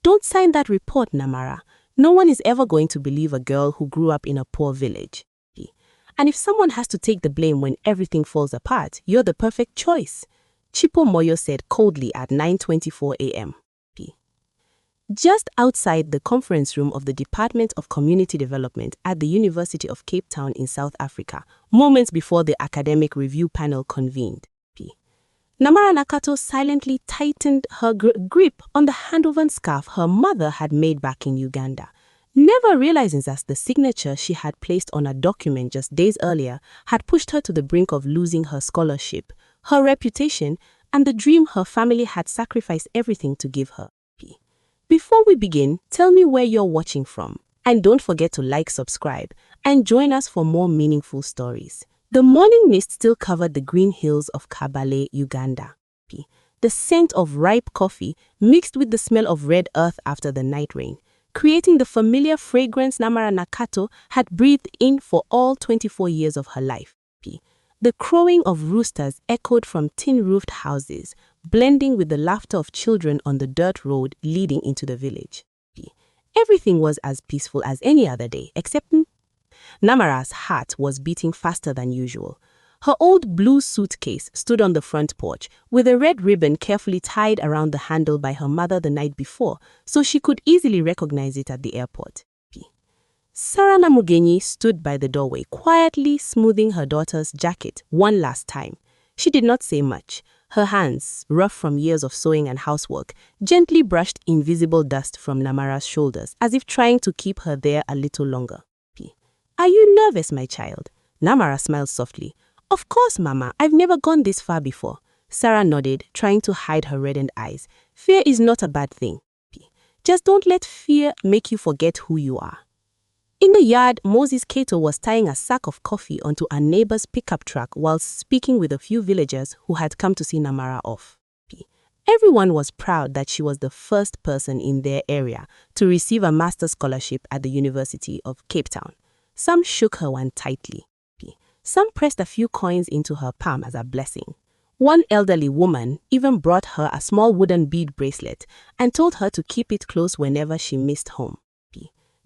Don't sign that report, Namara. No one is ever going to believe a girl who grew up in a poor village. And if someone has to take the blame when everything falls apart, you're the perfect choice, Chipo Moyo said coldly at 9:24 a.m. Just outside the conference room of the Department of Community Development at the University of Cape Town in South Africa, moments before the academic review panel convened. Namara Nakato silently tightened her grip on the hand-woven scarf her mother had made back in Uganda, never realizing that the signature she had placed on a document just days earlier had pushed her to the brink of losing her scholarship, her reputation, and the dream her family had sacrificed everything to give her. Before we begin, tell me where you're watching from. And don't forget to like, subscribe, and join us for more meaningful stories. The morning mist still covered the green hills of Kabale, Uganda. The scent of ripe coffee mixed with the smell of red earth after the night rain, creating the familiar fragrance Namara Nakato had breathed in for all 24 years of her life. The crowing of roosters echoed from tin-roofed houses, blending with the laughter of children on the dirt road leading into the village. Everything was as peaceful as any other day, except Namara's heart was beating faster than usual. Her old blue suitcase stood on the front porch, with a red ribbon carefully tied around the handle by her mother the night before, so she could easily recognize it at the airport. Sarah Namugenyi stood by the doorway, quietly smoothing her daughter's jacket one last time. She did not say much. Her hands, rough from years of sewing and housework, gently brushed invisible dust from Namara's shoulders, as if trying to keep her there a little longer. Are you nervous, my child? Namara smiled softly. Of course, Mama. I've never gone this far before. Sarah nodded, trying to hide her reddened eyes. Fear is not a bad thing. Just don't let fear make you forget who you are. In the yard, Moses Kato was tying a sack of coffee onto a neighbor's pickup truck while speaking with a few villagers who had come to see Namara off. Everyone was proud that she was the first person in their area to receive a master's scholarship at the University of Cape Town. Some shook her one tightly. Some pressed a few coins into her palm as a blessing. One elderly woman even brought her a small wooden bead bracelet and told her to keep it close whenever she missed home.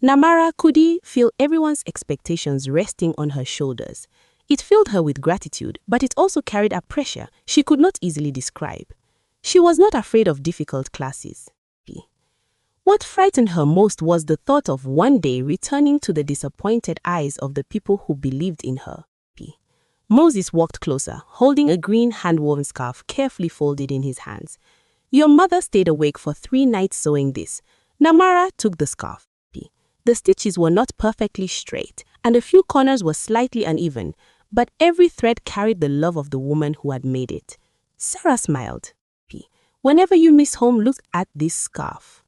Namara could feel everyone's expectations resting on her shoulders. It filled her with gratitude, but it also carried a pressure she could not easily describe. She was not afraid of difficult classes. What frightened her most was the thought of one day returning to the disappointed eyes of the people who believed in her. Moses walked closer, holding a green hand-woven scarf carefully folded in his hands. Your mother stayed awake for 3 nights sewing this. Namara took the scarf. The stitches were not perfectly straight, and a few corners were slightly uneven, but every thread carried the love of the woman who had made it. Sarah smiled. Whenever you miss home, look at this scarf.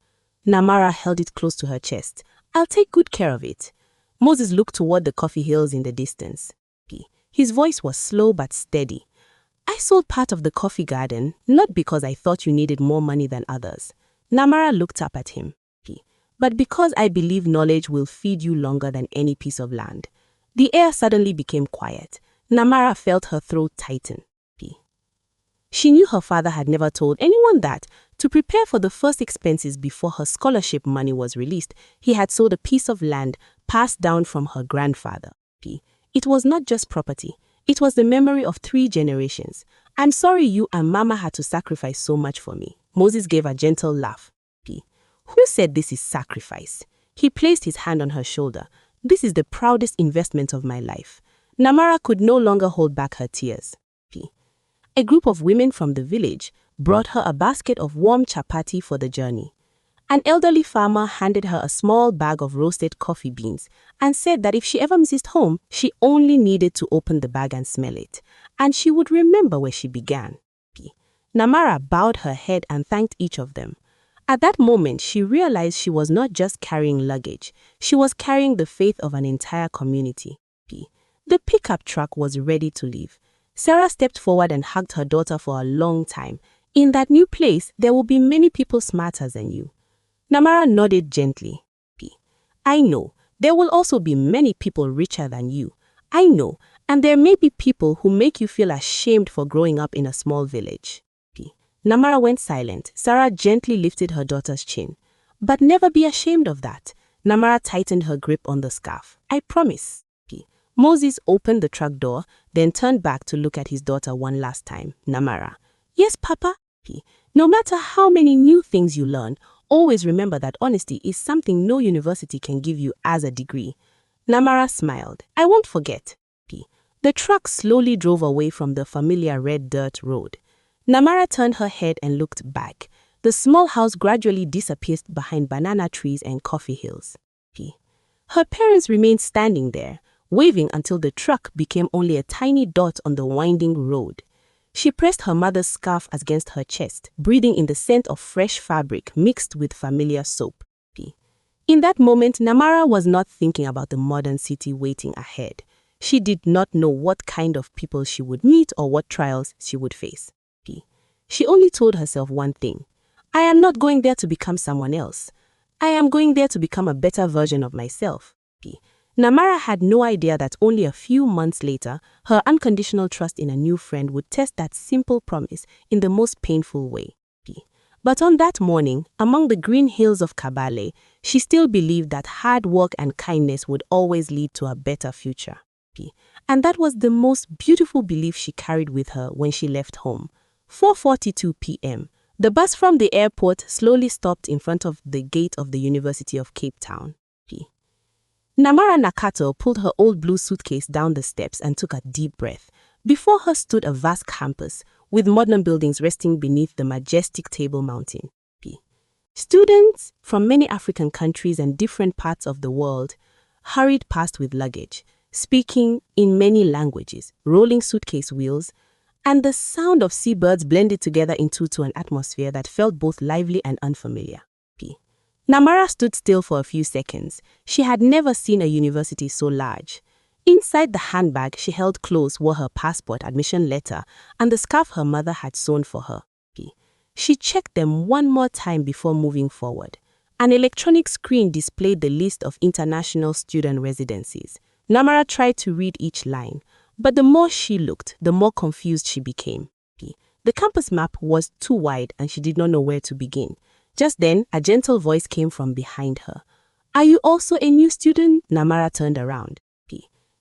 Namara held it close to her chest. I'll take good care of it. Moses looked toward the coffee hills in the distance. His voice was slow but steady. I sold part of the coffee garden, not because I thought you needed more money than others. Namara looked up at him. But because I believe knowledge will feed you longer than any piece of land. The air suddenly became quiet. Namara felt her throat tighten. She knew her father had never told anyone that, to prepare for the first expenses before her scholarship money was released, he had sold a piece of land passed down from her grandfather. It was not just property. It was the memory of 3 generations. I'm sorry you and Mama had to sacrifice so much for me. Moses gave a gentle laugh. Who said this is sacrifice? He placed his hand on her shoulder. This is the proudest investment of my life. Namara could no longer hold back her tears. A group of women from the village brought her a basket of warm chapati for the journey. An elderly farmer handed her a small bag of roasted coffee beans and said that if she ever missed home, she only needed to open the bag and smell it, and she would remember where she began. Namara bowed her head and thanked each of them. At that moment, she realized she was not just carrying luggage. She was carrying the faith of an entire community. The pickup truck was ready to leave. Sarah stepped forward and hugged her daughter for a long time. In that new place, there will be many people smarter than you. Namara nodded gently. I know. There will also be many people richer than you. I know. And there may be people who make you feel ashamed for growing up in a small village. Namara went silent. Sarah gently lifted her daughter's chin. but never be ashamed of that. Namara tightened her grip on the scarf. I promise. Moses opened the truck door, then turned back to look at his daughter one last time. Namara. Yes, Papa. No matter how many new things you learn, always remember that honesty is something no university can give you as a degree. Namara smiled. I won't forget. The truck slowly drove away from the familiar red dirt road. Namara turned her head and looked back. The small house gradually disappeared behind banana trees and coffee hills. Her parents remained standing there, waving until the truck became only a tiny dot on the winding road. She pressed her mother's scarf against her chest, breathing in the scent of fresh fabric mixed with familiar soap. In that moment, Namara was not thinking about the modern city waiting ahead. She did not know what kind of people she would meet or what trials she would face. She only told herself one thing. I am not going there to become someone else. I am going there to become a better version of myself. Namara had no idea that only a few months later, her unconditional trust in a new friend would test that simple promise in the most painful way. But on that morning, among the green hills of Kabale, she still believed that hard work and kindness would always lead to a better future. And that was the most beautiful belief she carried with her when she left home. 4:42 p.m. The bus from the airport slowly stopped in front of the gate of the University of Cape Town. Namara Nakato pulled her old blue suitcase down the steps and took a deep breath. Before her stood a vast campus, with modern buildings resting beneath the majestic Table Mountain. Students from many African countries and different parts of the world hurried past with luggage, speaking in many languages, rolling suitcase wheels, and the sound of seabirds blended together into an atmosphere that felt both lively and unfamiliar. Namara stood still for a few seconds. She had never seen a university so large. Inside the handbag she held close were her passport, admission letter, and the scarf her mother had sewn for her. She checked them one more time before moving forward. An electronic screen displayed the list of international student residencies. Namara tried to read each line, but the more she looked, the more confused she became. The campus map was too wide and she did not know where to begin. Just then, a gentle voice came from behind her. Are you also a new student? Namara turned around.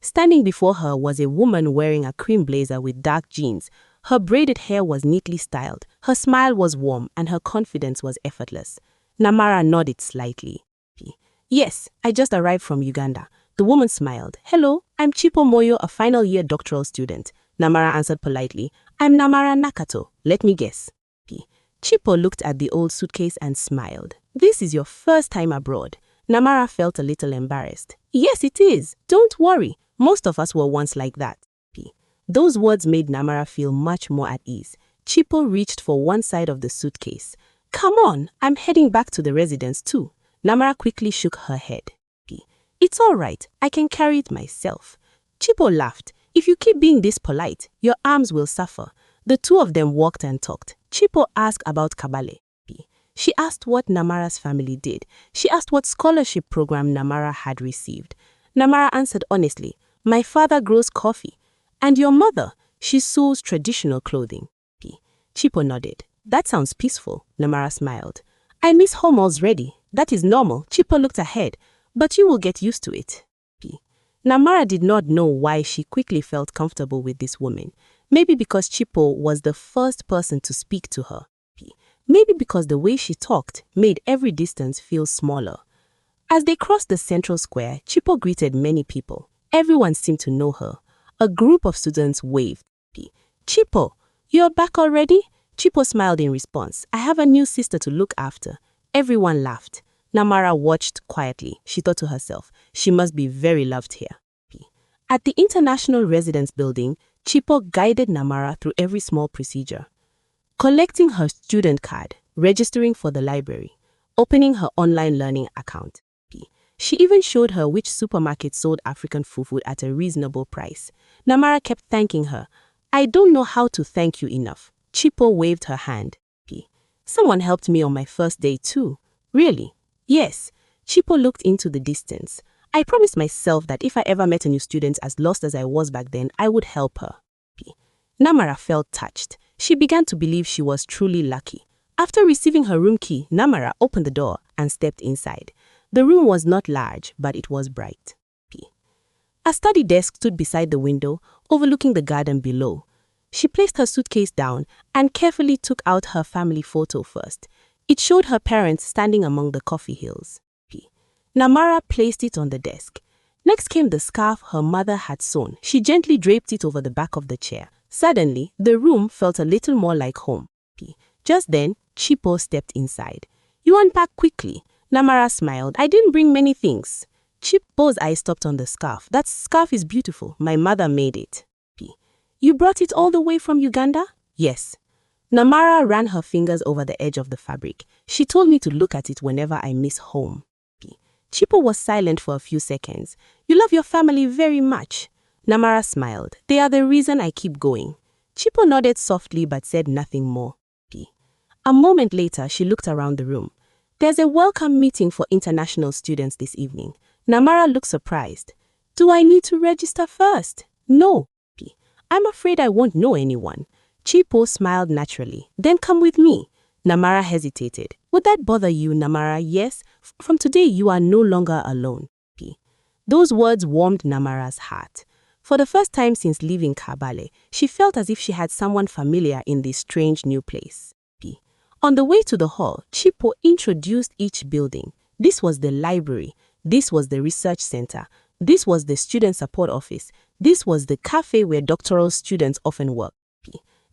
Standing before her was a woman wearing a cream blazer with dark jeans. Her braided hair was neatly styled, her smile was warm, and her confidence was effortless. Namara nodded slightly. Yes, I just arrived from Uganda. The woman smiled. Hello, I'm Chipo Moyo, a final year doctoral student. Namara answered politely. I'm Namara Nakato. Let me guess. Chipo looked at the old suitcase and smiled. This is your first time abroad. Namara felt a little embarrassed. Yes, it is. Don't worry. Most of us were once like that. Those words made Namara feel much more at ease. Chipo reached for one side of the suitcase. Come on, I'm heading back to the residence too. Namara quickly shook her head. It's all right. I can carry it myself. Chipo laughed. If you keep being this polite, your arms will suffer. The two of them walked and talked. Chipo asked about Kabale. She asked what Namara's family did. She asked what scholarship program Namara had received. Namara answered honestly, my father grows coffee. And your mother? She sews traditional clothing. Chipo nodded. That sounds peaceful. Namara smiled. I miss home already. That is normal. Chipo looked ahead. But you will get used to it. Namara did not know why she quickly felt comfortable with this woman. Maybe because Chipo was the first person to speak to her. Maybe because the way she talked made every distance feel smaller. As they crossed the central square, Chipo greeted many people. Everyone seemed to know her. A group of students waved. Chipo, you're back already? Chipo smiled in response. I have a new sister to look after. Everyone laughed. Namara watched quietly. She thought to herself, she must be very loved here. At the International Residence Building, Chipo guided Namara through every small procedure. Collecting her student card, registering for the library, opening her online learning account. She even showed her which supermarket sold African food at a reasonable price. Namara kept thanking her. I don't know how to thank you enough. Chipo waved her hand. Someone helped me on my first day too. Really? Yes. Chipo looked into the distance. I promised myself that if I ever met a new student as lost as I was back then, I would help her. Namara felt touched. She began to believe she was truly lucky. After receiving her room key, Namara opened the door and stepped inside. The room was not large, but it was bright. A study desk stood beside the window, overlooking the garden below. She placed her suitcase down and carefully took out her family photo first. It showed her parents standing among the coffee hills. Namara placed it on the desk. Next came the scarf her mother had sewn. She gently draped it over the back of the chair. Suddenly, the room felt a little more like home. Just then, Chipo stepped inside. "You unpack quickly." Namara smiled. "I didn't bring many things." Chipo's eyes stopped on the scarf. "That scarf is beautiful. My mother made it." "You brought it all the way from Uganda?" "Yes." Namara ran her fingers over the edge of the fabric. "She told me to look at it whenever I miss home." Chipo was silent for a few seconds. "You love your family very much." Namara smiled. "They are the reason I keep going." Chipo nodded softly but said nothing more. A moment later, she looked around the room. "There's a welcome meeting for international students this evening." Namara looked surprised. "Do I need to register first?" "No." "I'm afraid I won't know anyone." Chipo smiled naturally. "Then come with me." Namara hesitated. "Would that bother you, Namara?" "Yes. From today, you are no longer alone." Those words warmed Namara's heart. For the first time since leaving Kabale, she felt as if she had someone familiar in this strange new place. On the way to the hall, Chipo introduced each building. This was the library. This was the research center. This was the student support office. This was the cafe where doctoral students often work.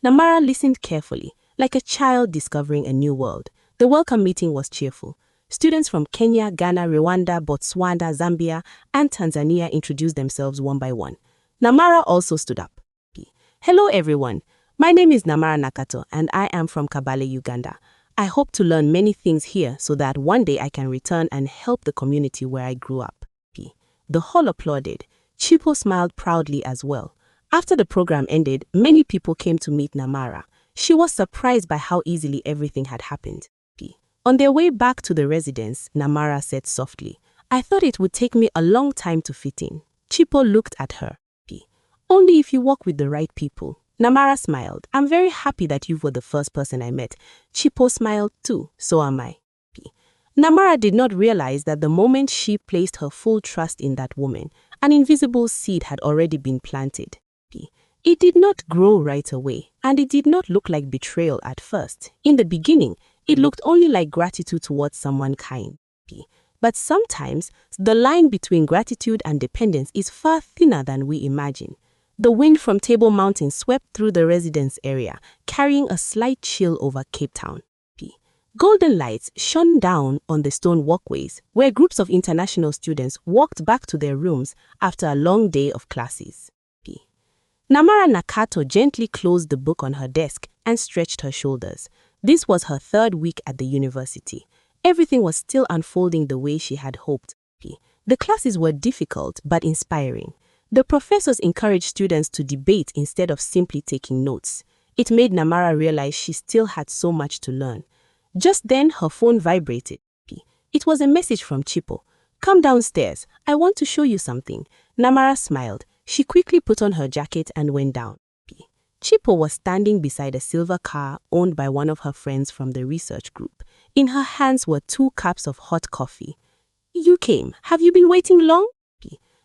Namara listened carefully, like a child discovering a new world. The welcome meeting was cheerful. Students from Kenya, Ghana, Rwanda, Botswana, Zambia, and Tanzania introduced themselves one by one. Namara also stood up. "Hello everyone. My name is Namara Nakato and I am from Kabale, Uganda. I hope to learn many things here so that one day I can return and help the community where I grew up." The hall applauded. Chipo smiled proudly as well. After the program ended, many people came to meet Namara. She was surprised by how easily everything had happened. On their way back to the residence, Namara said softly, "I thought it would take me a long time to fit in." Chipo looked at her. "Only if you walk with the right people." Namara smiled. "I'm very happy that you were the first person I met." Chipo smiled too. "So am I." Namara did not realize that the moment she placed her full trust in that woman, an invisible seed had already been planted. It did not grow right away, and it did not look like betrayal at first. In the beginning, it looked only like gratitude towards someone kind. But sometimes, the line between gratitude and dependence is far thinner than we imagine. The wind from Table Mountain swept through the residence area, carrying a slight chill over Cape Town. Golden lights shone down on the stone walkways, where groups of international students walked back to their rooms after a long day of classes. Namara Nakato gently closed the book on her desk and stretched her shoulders. This was her third week at the university. Everything was still unfolding the way she had hoped. The classes were difficult but inspiring. The professors encouraged students to debate instead of simply taking notes. It made Namara realize she still had so much to learn. Just then, her phone vibrated. It was a message from Chipo. "Come downstairs. I want to show you something." Namara smiled. She quickly put on her jacket and went down. Chipo was standing beside a silver car owned by one of her friends from the research group. In her hands were 2 cups of hot coffee. "You came. Have you been waiting long?"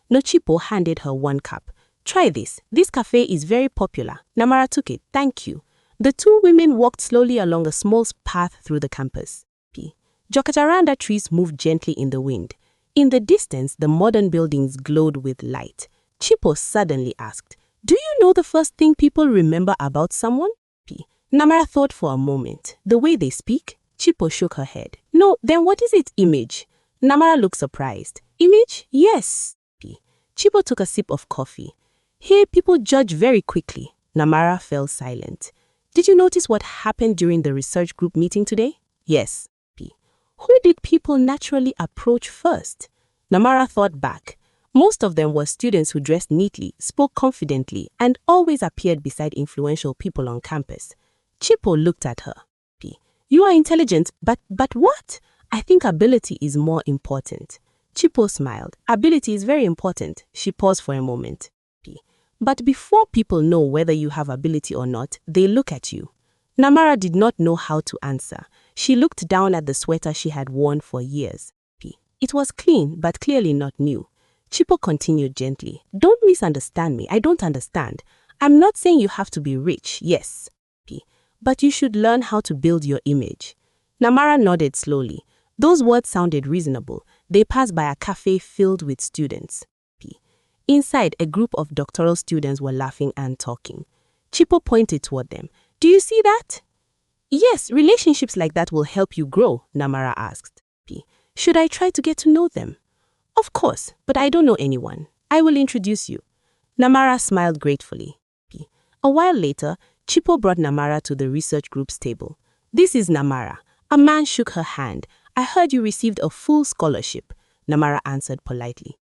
No, Chipo handed her 1 cup. "Try this. This cafe is very popular." Namara took it. "Thank you." The 2 women walked slowly along a small path through the campus. Jacaranda trees moved gently in the wind. In the distance, the modern buildings glowed with light. Chipo suddenly asked, "Do you know the first thing people remember about someone?" Namara thought for a moment. "The way they speak?" Chipo shook her head. "No, then what is it?" "Image." Namara looked surprised. "Image? Yes." Chipo took a sip of coffee. "Here people judge very quickly." Namara fell silent. "Did you notice what happened during the research group meeting today?" "Yes." "Who did people naturally approach first?" Namara thought back. Most of them were students who dressed neatly, spoke confidently, and always appeared beside influential people on campus. Chipo looked at her. "You are intelligent, but what?" "I think ability is more important." Chipo smiled. "Ability is very important." She paused for a moment. "But before people know whether you have ability or not, they look at you." Namara did not know how to answer. She looked down at the sweater she had worn for years. It was clean, but clearly not new. Chipo continued gently. Don't misunderstand me. I don't understand. I'm not saying you have to be rich, yes. But you should learn how to build your image. Namara nodded slowly. Those words sounded reasonable. They passed by a cafe filled with students. Inside, a group of doctoral students were laughing and talking. Chipo pointed toward them. Do you see that? Yes, relationships like that will help you grow, Namara asked. Should I try to get to know them? Of course, but I don't know anyone. I will introduce you. Namara smiled gratefully. A while later, Chipo brought Namara to the research group's table. This is Namara. A man shook her hand. I heard you received a full scholarship. Namara answered politely.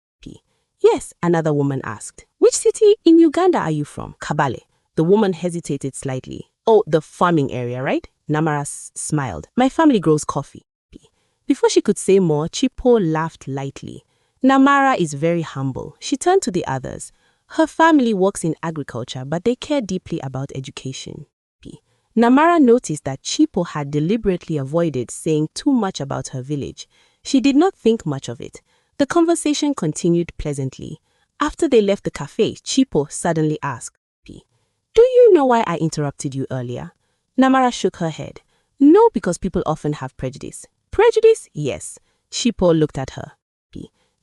Yes, another woman asked. Which city in Uganda are you from? Kabale. The woman hesitated slightly. Oh, the farming area, right? Namara smiled. My family grows coffee. Before she could say more, Chipo laughed lightly. Namara is very humble. She turned to the others. Her family works in agriculture, but they care deeply about education. Namara noticed that Chipo had deliberately avoided saying too much about her village. She did not think much of it. The conversation continued pleasantly. After they left the cafe, Chipo suddenly asked, Do you know why I interrupted you earlier? Namara shook her head. No, because people often have prejudice. Prejudice? Yes. Chipo looked at her.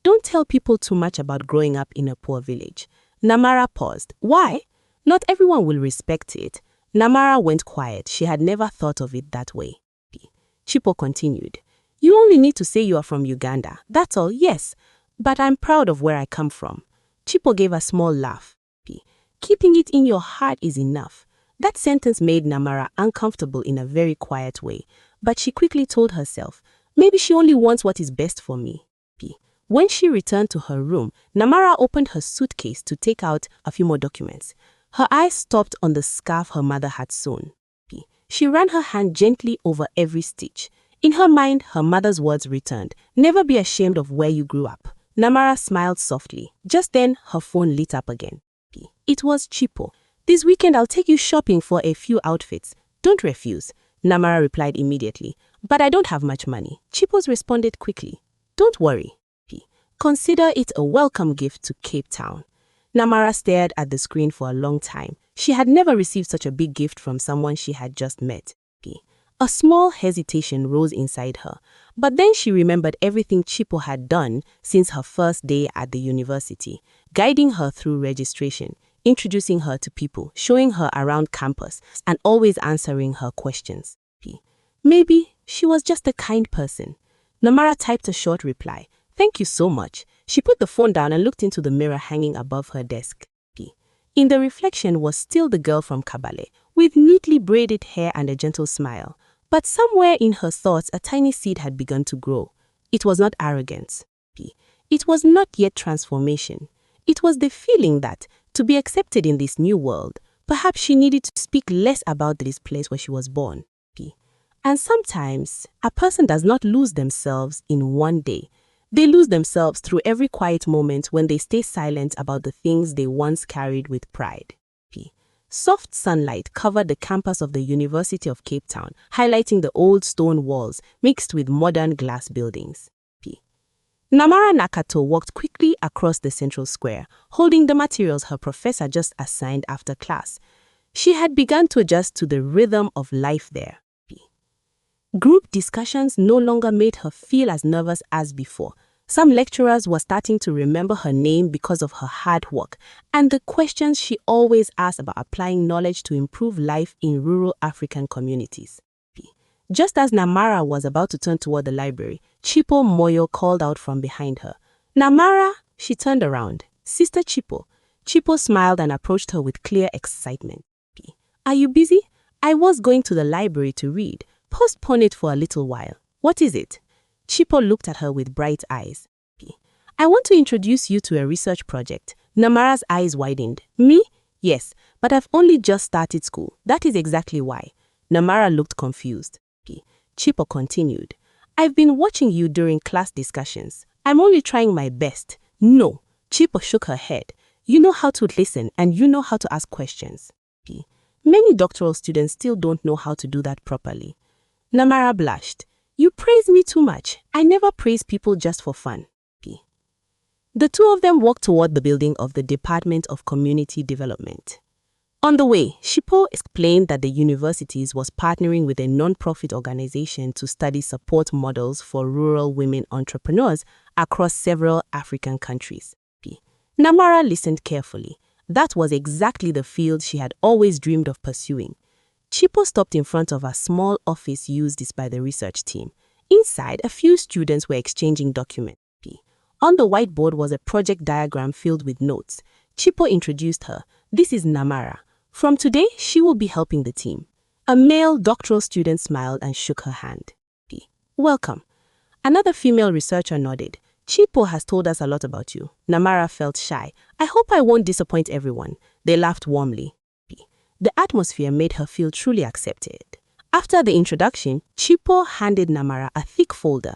Don't tell people too much about growing up in a poor village. Namara paused. Why? Not everyone will respect it. Namara went quiet. She had never thought of it that way. Chipo continued. You only need to say you are from Uganda. That's all, yes. But I'm proud of where I come from. Chipo gave a small laugh. Keeping it in your heart is enough. That sentence made Namara uncomfortable in a very quiet way. But she quickly told herself, maybe she only wants what is best for me. When she returned to her room, Namara opened her suitcase to take out a few more documents. Her eyes stopped on the scarf her mother had sewn. She ran her hand gently over every stitch. In her mind, her mother's words returned, never be ashamed of where you grew up. Namara smiled softly. Just then, her phone lit up again. It was Chipo. This weekend I'll take you shopping for a few outfits. Don't refuse. Namara replied immediately. But I don't have much money. Chipo's responded quickly. Don't worry. Consider it a welcome gift to Cape Town. Namara stared at the screen for a long time. She had never received such a big gift from someone she had just met. A small hesitation rose inside her, but then she remembered everything Chipo had done since her first day at the university, guiding her through registration, introducing her to people, showing her around campus, and always answering her questions. Maybe she was just a kind person. Namara typed a short reply. Thank you so much. She put the phone down and looked into the mirror hanging above her desk. In the reflection was still the girl from Kabale, with neatly braided hair and a gentle smile. But somewhere in her thoughts, a tiny seed had begun to grow. It was not arrogance. It was not yet transformation. It was the feeling that, to be accepted in this new world, perhaps she needed to speak less about this place where she was born. And sometimes, a person does not lose themselves in one day. They lose themselves through every quiet moment when they stay silent about the things they once carried with pride. Soft sunlight covered the campus of the University of Cape Town, highlighting the old stone walls mixed with modern glass buildings. Namara Nakato walked quickly across the central square, holding the materials her professor just assigned after class. She had begun to adjust to the rhythm of life there. Group discussions no longer made her feel as nervous as before. Some lecturers were starting to remember her name because of her hard work and the questions she always asked about applying knowledge to improve life in rural African communities. Just as Namara was about to turn toward the library, Chipo Moyo called out from behind her. Namara! She turned around. Sister Chipo. Chipo smiled and approached her with clear excitement. Are you busy? I was going to the library to read. Postpone it for a little while. What is it? Chipo looked at her with bright eyes. I want to introduce you to a research project. Namara's eyes widened. Me? Yes, but I've only just started school. That is exactly why. Namara looked confused. Chipo continued. I've been watching you during class discussions. I'm only trying my best. No. Chipo shook her head. You know how to listen and you know how to ask questions. Many doctoral students still don't know how to do that properly. Namara blushed. You praise me too much. I never praise people just for fun. The two of them walked toward the building of the Department of Community Development. On the way, Shipo explained that the university was partnering with a non-profit organization to study support models for rural women entrepreneurs across several African countries. Namara listened carefully. That was exactly the field she had always dreamed of pursuing. Chipo stopped in front of a small office used by the research team. Inside, a few students were exchanging documents. On the whiteboard was a project diagram filled with notes. Chipo introduced her. This is Namara. From today, she will be helping the team. A male doctoral student smiled and shook her hand. Welcome. Another female researcher nodded. Chipo has told us a lot about you. Namara felt shy. I hope I won't disappoint everyone. They laughed warmly. The atmosphere made her feel truly accepted. After the introduction, Chipo handed Namara a thick folder.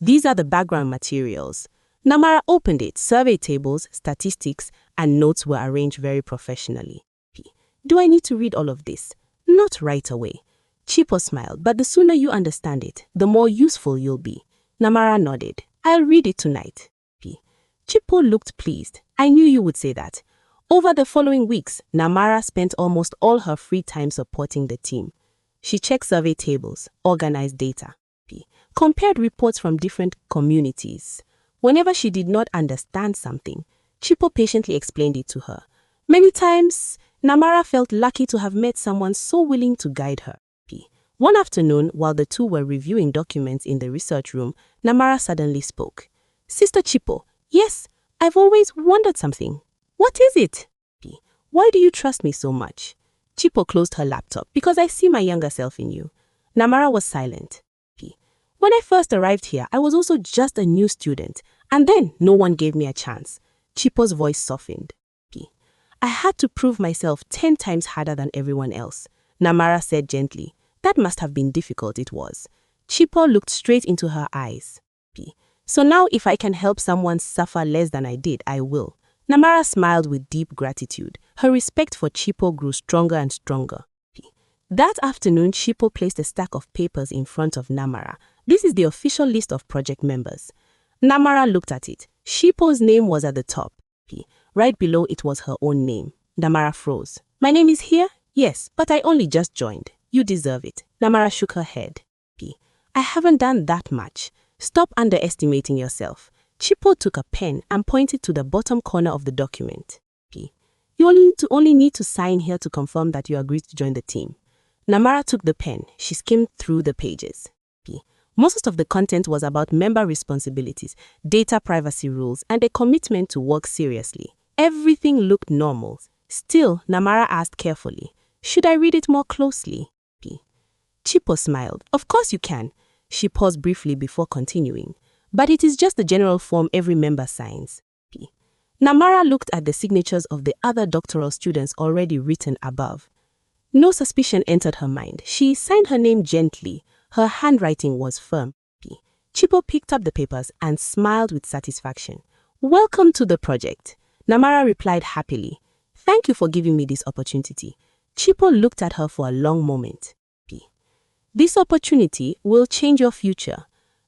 These are the background materials. Namara opened it. Survey tables, statistics, and notes were arranged very professionally. Do I need to read all of this? Not right away. Chipo smiled, but the sooner you understand it, the more useful you'll be. Namara nodded. I'll read it tonight. Chipo looked pleased. I knew you would say that. Over the following weeks, Namara spent almost all her free time supporting the team. She checked survey tables, organized data, compared reports from different communities. Whenever she did not understand something, Chipo patiently explained it to her. Many times, Namara felt lucky to have met someone so willing to guide her. One afternoon, while the two were reviewing documents in the research room, Namara suddenly spoke. Sister Chipo, yes, I've always wondered something. What is it? Why do you trust me so much? Chipo closed her laptop. Because I see my younger self in you. Namara was silent. When I first arrived here, I was also just a new student, and then no one gave me a chance. Chipo's voice softened. I had to prove myself 10 times harder than everyone else. Namara said gently. That must have been difficult, it was. Chipo looked straight into her eyes. So now if I can help someone suffer less than I did, I will. Namara smiled with deep gratitude. Her respect for Chipo grew stronger and stronger. That afternoon, Chipo placed a stack of papers in front of Namara. This is the official list of project members. Namara looked at it. Chipo's name was at the top. Right below it was her own name. Namara froze. My name is here? Yes, but I only just joined. You deserve it. Namara shook her head. I haven't done that much. Stop underestimating yourself. Chipo took a pen and pointed to the bottom corner of the document. You only need to sign here to confirm that you agreed to join the team. Namara took the pen. She skimmed through the pages. Most of the content was about member responsibilities, data privacy rules, and a commitment to work seriously. Everything looked normal. Still, Namara asked carefully, should I read it more closely? Chipo smiled. Of course you can. She paused briefly before continuing. But it is just the general form every member signs. Namara looked at the signatures of the other doctoral students already written above. No suspicion entered her mind. She signed her name gently. Her handwriting was firm. Chipo picked up the papers and smiled with satisfaction. Welcome to the project. Namara replied happily. Thank you for giving me this opportunity. Chipo looked at her for a long moment. This opportunity will change your future.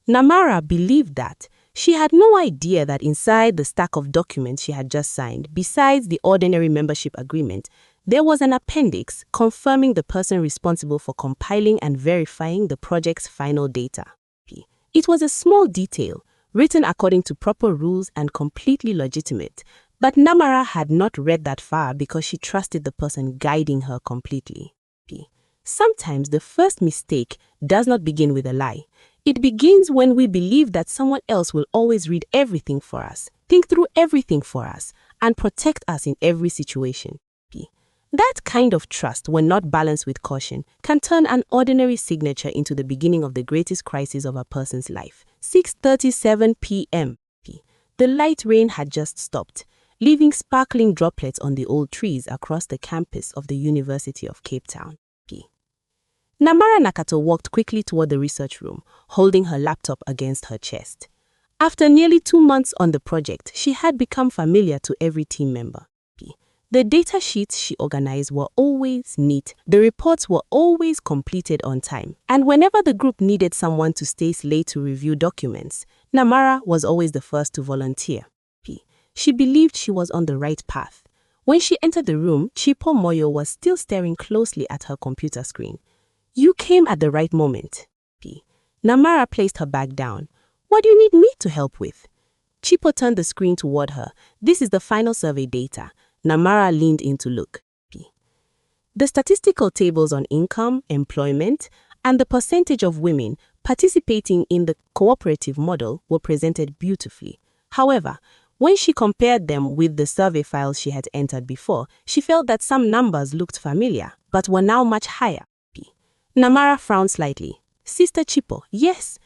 Namara believed that. She had no idea that inside the stack of documents she had just signed, besides the ordinary membership agreement, there was an appendix confirming the person responsible for compiling and verifying the project's final data. It was a small detail, written according to proper rules and completely legitimate, but Namara had not read that far because she trusted the person guiding her completely. Sometimes the first mistake does not begin with a lie. It begins when we believe that someone else will always read everything for us, think through everything for us, and protect us in every situation. That kind of trust, when not balanced with caution, can turn an ordinary signature into the beginning of the greatest crisis of a person's life. 6:37 p.m. The light rain had just stopped, leaving sparkling droplets on the old trees across the campus of the University of Cape Town. Namara Nakato walked quickly toward the research room, holding her laptop against her chest. After nearly 2 months on the project, she had become familiar to every team member. The data sheets she organized were always neat, the reports were always completed on time, and whenever the group needed someone to stay late to review documents, Namara was always the first to volunteer. She believed she was on the right path. When she entered the room, Chipo Moyo was still staring closely at her computer screen. You came at the right moment. Namara placed her bag down. What do you need me to help with? Chipo turned the screen toward her. This is the final survey data. Namara leaned in to look. The statistical tables on income, employment, and the percentage of women participating in the cooperative model were presented beautifully. However, when she compared them with the survey files she had entered before, she felt that some numbers looked familiar, but were now much higher. Namara frowned slightly. Sister Chipo, yes,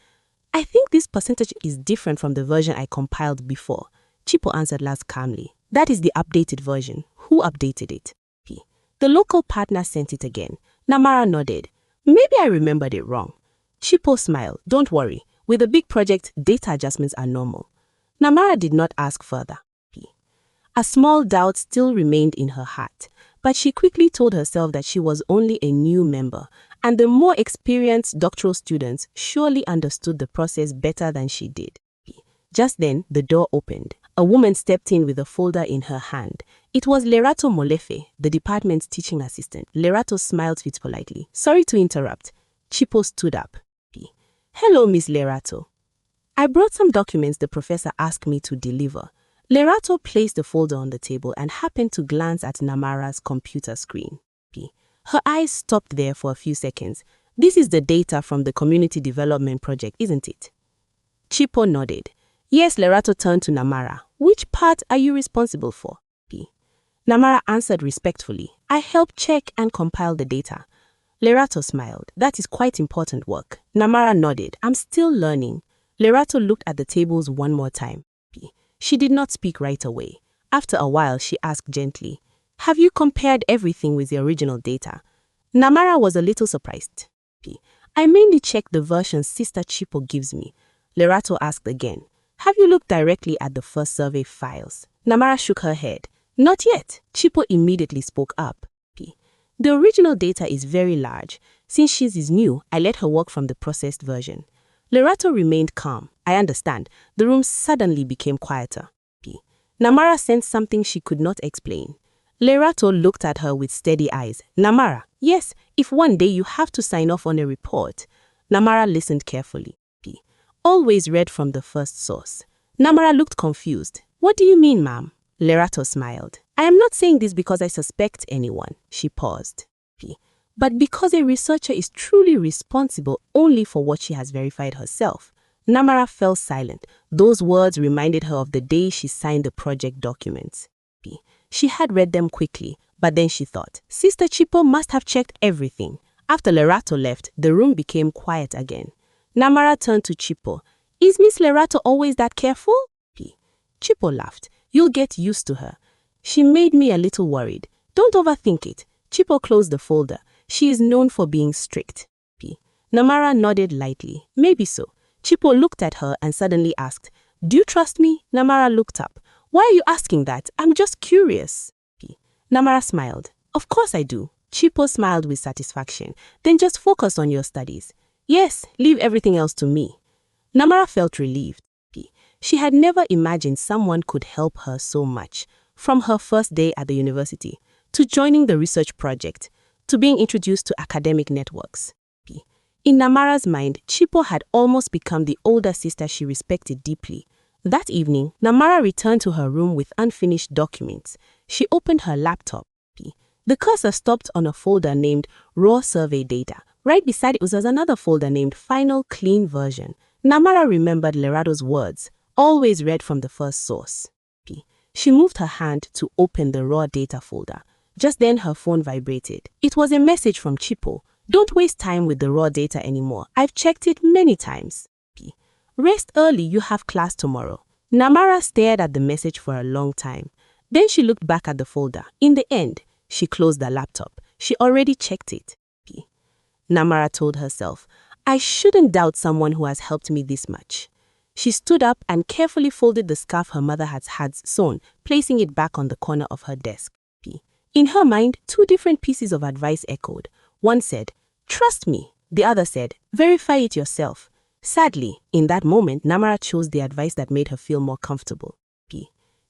I think this percentage is different from the version I compiled before. Chipo answered last calmly. That is the updated version. Who updated it? The local partner sent it again. Namara nodded. Maybe I remembered it wrong. Chipo smiled. Don't worry. With a big project, data adjustments are normal. Namara did not ask further. A small doubt still remained in her heart, but she quickly told herself that she was only a new member, and the more experienced doctoral students surely understood the process better than she did. Just then, the door opened. A woman stepped in with a folder in her hand. It was Lerato Molefe, the department's teaching assistant. Lerato smiled politely. Sorry to interrupt. Chipo stood up. Hello, Miss Lerato. I brought some documents the professor asked me to deliver. Lerato placed the folder on the table and happened to glance at Namara's computer screen. Her eyes stopped there for a few seconds. This is the data from the community development project, isn't it? Chipo nodded. Yes, Lerato turned to Namara. Which part are you responsible for? Namara answered respectfully. I helped check and compile the data. Lerato smiled. That is quite important work. Namara nodded. I'm still learning. Lerato looked at the tables one more time. She did not speak right away. After a while, she asked gently, have you compared everything with the original data? Namara was a little surprised. I mainly checked the version Sister Chipo gives me. Lerato asked again, have you looked directly at the first survey files? Namara shook her head. Not yet. Chipo immediately spoke up. The original data is very large. Since she is new, I let her work from the processed version. Lerato remained calm. I understand. The room suddenly became quieter. Namara sensed something she could not explain. Lerato looked at her with steady eyes. Namara, yes, if one day you have to sign off on a report. Namara listened carefully. Always read from the first source. Namara looked confused. What do you mean, ma'am? Lerato smiled. I am not saying this because I suspect anyone. She paused. But because a researcher is truly responsible only for what she has verified herself. Namara fell silent. Those words reminded her of the day she signed the project documents. She had read them quickly, but then she thought, Sister Chipo must have checked everything. After Lerato left, the room became quiet again. Namara turned to Chipo. Is Miss Lerato always that careful? Chipo laughed. You'll get used to her. She made me a little worried. Don't overthink it. Chipo closed the folder. She is known for being strict. Namara nodded lightly. Maybe so. Chipo looked at her and suddenly asked, Do you trust me? Namara looked up. Why are you asking that? I'm just curious. Namara smiled. Of course I do. Chipo smiled with satisfaction. Then just focus on your studies. Yes, leave everything else to me. Namara felt relieved. She had never imagined someone could help her so much, from her first day at the university, to joining the research project, to being introduced to academic networks. In Namara's mind, Chipo had almost become the older sister she respected deeply. That evening, Namara returned to her room with unfinished documents. She opened her laptop. The cursor stopped on a folder named Raw Survey Data. Right beside it was another folder named Final Clean Version. Namara remembered Lerato's words, always read from the first source. She moved her hand to open the raw data folder. Just then her phone vibrated. It was a message from Chipo. Don't waste time with the raw data anymore. I've checked it many times. Rest early, you have class tomorrow. Namara stared at the message for a long time. Then she looked back at the folder. In the end, she closed the laptop. She already checked it. Namara told herself, I shouldn't doubt someone who has helped me this much. She stood up and carefully folded the scarf her mother had sewn, placing it back on the corner of her desk. In her mind, two different pieces of advice echoed. One said, "Trust me." The other said, "Verify it yourself." Sadly, in that moment, Namara chose the advice that made her feel more comfortable.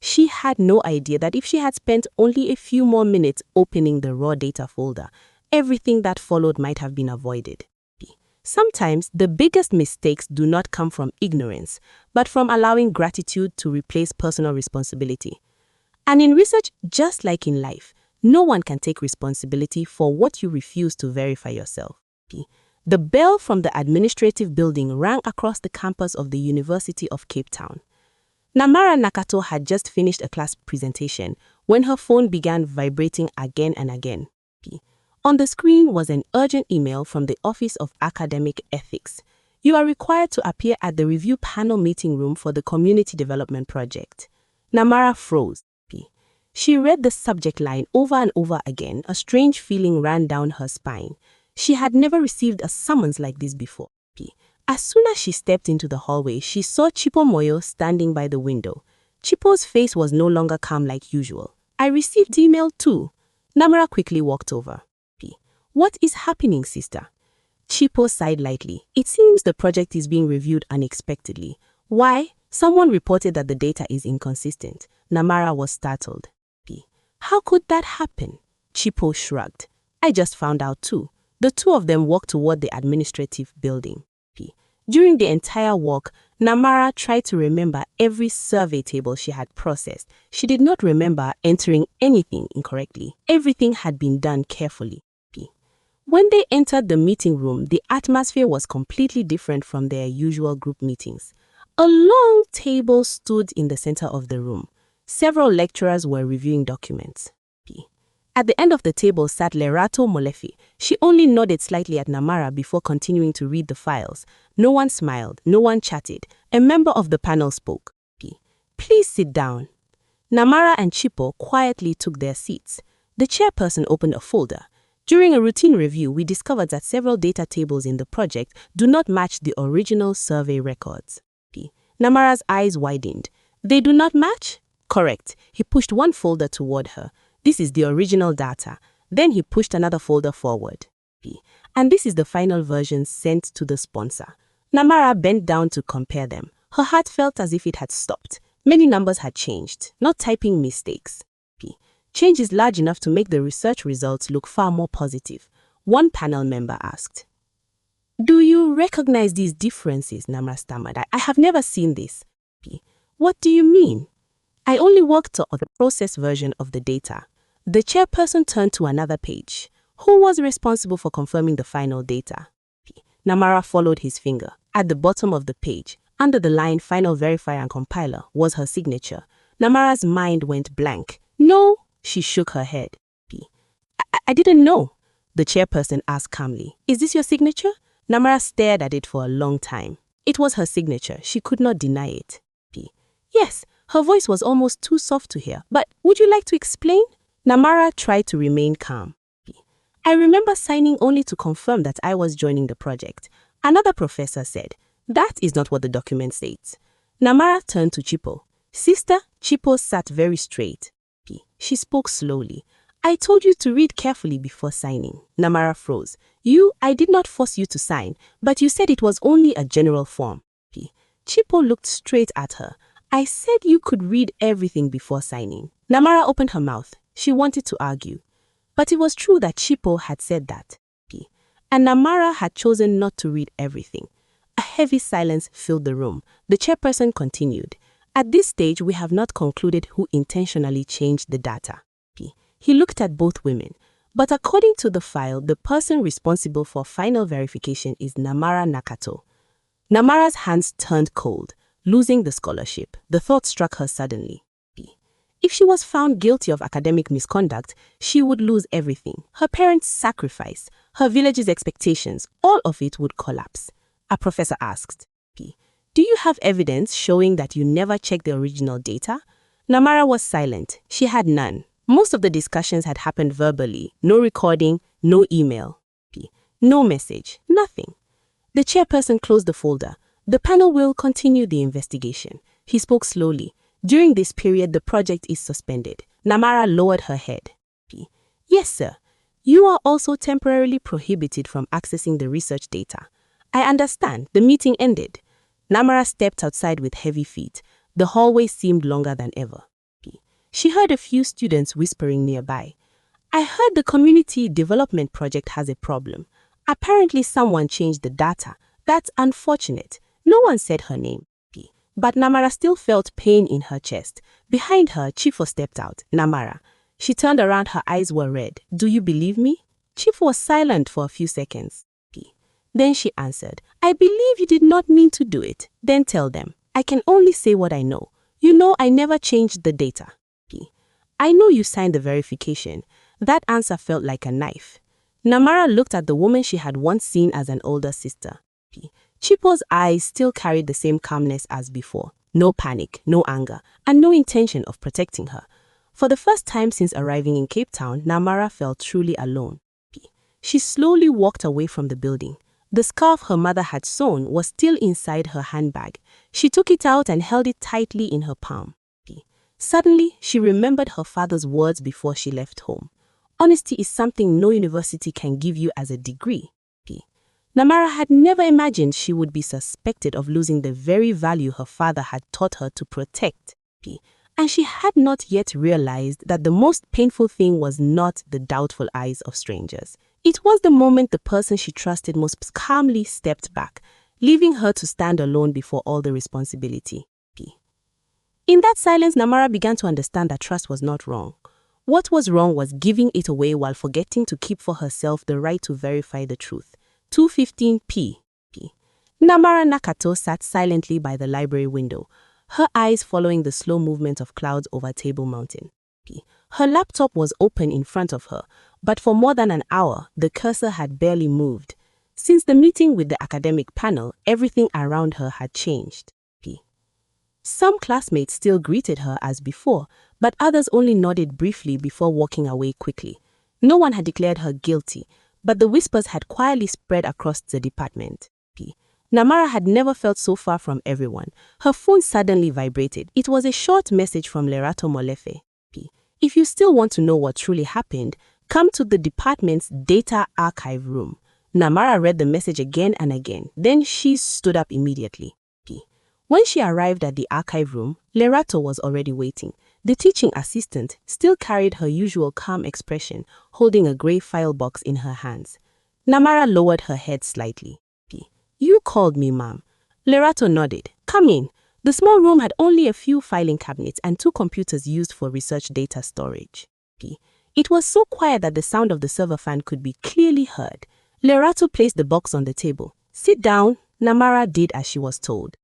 She had no idea that if she had spent only a few more minutes opening the raw data folder, everything that followed might have been avoided. Sometimes, the biggest mistakes do not come from ignorance, but from allowing gratitude to replace personal responsibility. And in research, just like in life, no one can take responsibility for what you refuse to verify yourself. The bell from the administrative building rang across the campus of the University of Cape Town. Namara Nakato had just finished a class presentation when her phone began vibrating again and again. On the screen was an urgent email from the Office of Academic Ethics. "You are required to appear at the review panel meeting room for the Community Development Project." Namara froze. She read the subject line over and over again. A strange feeling ran down her spine. She had never received a summons like this before. As soon as she stepped into the hallway, she saw Chipo Moyo standing by the window. Chipo's face was no longer calm like usual. "I received email too." Namara quickly walked over. "What is happening, sister?" Chipo sighed lightly. "It seems the project is being reviewed unexpectedly." "Why?" "Someone reported that the data is inconsistent." Namara was startled. "How could that happen?" Chipo shrugged. "I just found out too." The two of them walked toward the administrative building. During the entire walk, Namara tried to remember every survey table she had processed. She did not remember entering anything incorrectly. Everything had been done carefully. When they entered the meeting room, the atmosphere was completely different from their usual group meetings. A long table stood in the center of the room. Several lecturers were reviewing documents. At the end of the table sat Lerato Molefi. She only nodded slightly at Namara before continuing to read the files. No one smiled, no one chatted. A member of the panel spoke. "Please sit down." Namara and Chipo quietly took their seats. The chairperson opened a folder. "During a routine review, we discovered that several data tables in the project do not match the original survey records." Namara's eyes widened. "They do not match?" "Correct." He pushed one folder toward her. "This is the original data." Then he pushed another folder forward. "And this is the final version sent to the sponsor." Namara bent down to compare them. Her heart felt as if it had stopped. Many numbers had changed, not typing mistakes. Change is large enough to make the research results look far more positive. One panel member asked, "Do you recognize these differences?" Namara stammered. I have never seen this." "What do you mean?" "I only worked on the processed version of the data." The chairperson turned to another page. "Who was responsible for confirming the final data?" Namara followed his finger. At the bottom of the page, under the line "Final Verifier and Compiler," was her signature. Namara's mind went blank. "No." She shook her head. I didn't know." The chairperson asked calmly, "Is this your signature?" Namara stared at it for a long time. It was her signature. She could not deny it. "Yes." Her voice was almost too soft to hear. "But would you like to explain?" Namara tried to remain calm. "I remember signing only to confirm that I was joining the project." Another professor said, "That is not what the document states." Namara turned to Chipo. "Sister." Chipo sat very straight. She spoke slowly. "I told you to read carefully before signing." Namara froze. I did not force you to sign, but you said it was only a general form." Chipo looked straight at her. "I said you could read everything before signing." Namara opened her mouth. She wanted to argue. But it was true that Chipo had said that. And Namara had chosen not to read everything. A heavy silence filled the room. The chairperson continued. "At this stage, we have not concluded who intentionally changed the data." He looked at both women. "But according to the file, the person responsible for final verification is Namara Nakato." Namara's hands turned cold, losing the scholarship. The thought struck her suddenly. If she was found guilty of academic misconduct, she would lose everything. Her parents' sacrifice, her village's expectations, all of it would collapse. A professor asked, "Do you have evidence showing that you never checked the original data?" Namara was silent. She had none. Most of the discussions had happened verbally. No recording, no email. No message, nothing. The chairperson closed the folder. "The panel will continue the investigation." He spoke slowly. "During this period, the project is suspended." Namara lowered her head. P. Yes, sir. You are also temporarily prohibited from accessing the research data. I understand. The meeting ended. Namara stepped outside with heavy feet. The hallway seemed longer than ever. P. She heard a few students whispering nearby. I heard the community development project has a problem. Apparently someone changed the data. That's unfortunate. No one said her name. P. But Namara still felt pain in her chest. Behind her, Chifo stepped out. Namara. She turned around, her eyes were red. Do you believe me? Chifo was silent for a few seconds. P. Then she answered, I believe you did not mean to do it. Then tell them. I can only say what I know. You know I never changed the data. P. I know you signed the verification. That answer felt like a knife. Namara looked at the woman she had once seen as an older sister. P. Chipo's eyes still carried the same calmness as before. No panic, no anger, and no intention of protecting her. For the first time since arriving in Cape Town, Namara felt truly alone. P. She slowly walked away from the building. The scarf her mother had sewn was still inside her handbag. She took it out and held it tightly in her palm. P. Suddenly, she remembered her father's words before she left home. Honesty is something no university can give you as a degree. P. Namara had never imagined she would be suspected of losing the very value her father had taught her to protect. P. And she had not yet realized that the most painful thing was not the doubtful eyes of strangers. It was the moment the person she trusted most calmly stepped back, leaving her to stand alone before all the responsibility. P. In that silence, Namara began to understand that trust was not wrong. What was wrong was giving it away while forgetting to keep for herself the right to verify the truth. 2:15 p. Namara Nakato sat silently by the library window, her eyes following the slow movement of clouds over Table Mountain. Her laptop was open in front of her, but for more than an hour, the cursor had barely moved. Since the meeting with the academic panel, everything around her had changed. Some classmates still greeted her as before, but others only nodded briefly before walking away quickly. No one had declared her guilty, but the whispers had quietly spread across the department. Namara had never felt so far from everyone. Her phone suddenly vibrated. It was a short message from Lerato Molefe. If you still want to know what truly happened, come to the department's data archive room. Namara read the message again and again. Then she stood up immediately. When she arrived at the archive room, Lerato was already waiting. The teaching assistant still carried her usual calm expression, holding a gray file box in her hands. Namara lowered her head slightly. You called me, ma'am. Lerato nodded. Come in. The small room had only a few filing cabinets and 2 computers used for research data storage. It was so quiet that the sound of the server fan could be clearly heard. Lerato placed the box on the table. Sit down. Namara did as she was told.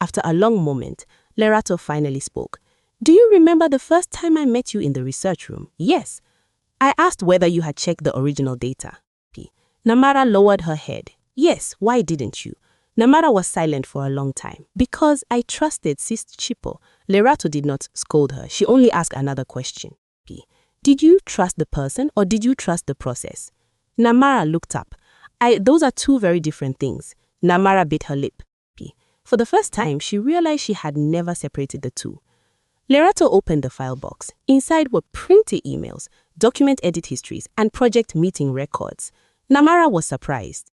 After a long moment, Lerato finally spoke. Do you remember the first time I met you in the research room? Yes. I asked whether you had checked the original data. Namara lowered her head. Yes, why didn't you? Namara was silent for a long time. Because I trusted Sis Chipo. Lerato did not scold her. She only asked another question. Did you trust the person or did you trust the process? Namara looked up. Those are 2 very different things. Namara bit her lip. For the first time, she realized she had never separated the 2. Lerato opened the file box. Inside were printed emails, document edit histories, and project meeting records. Namara was surprised.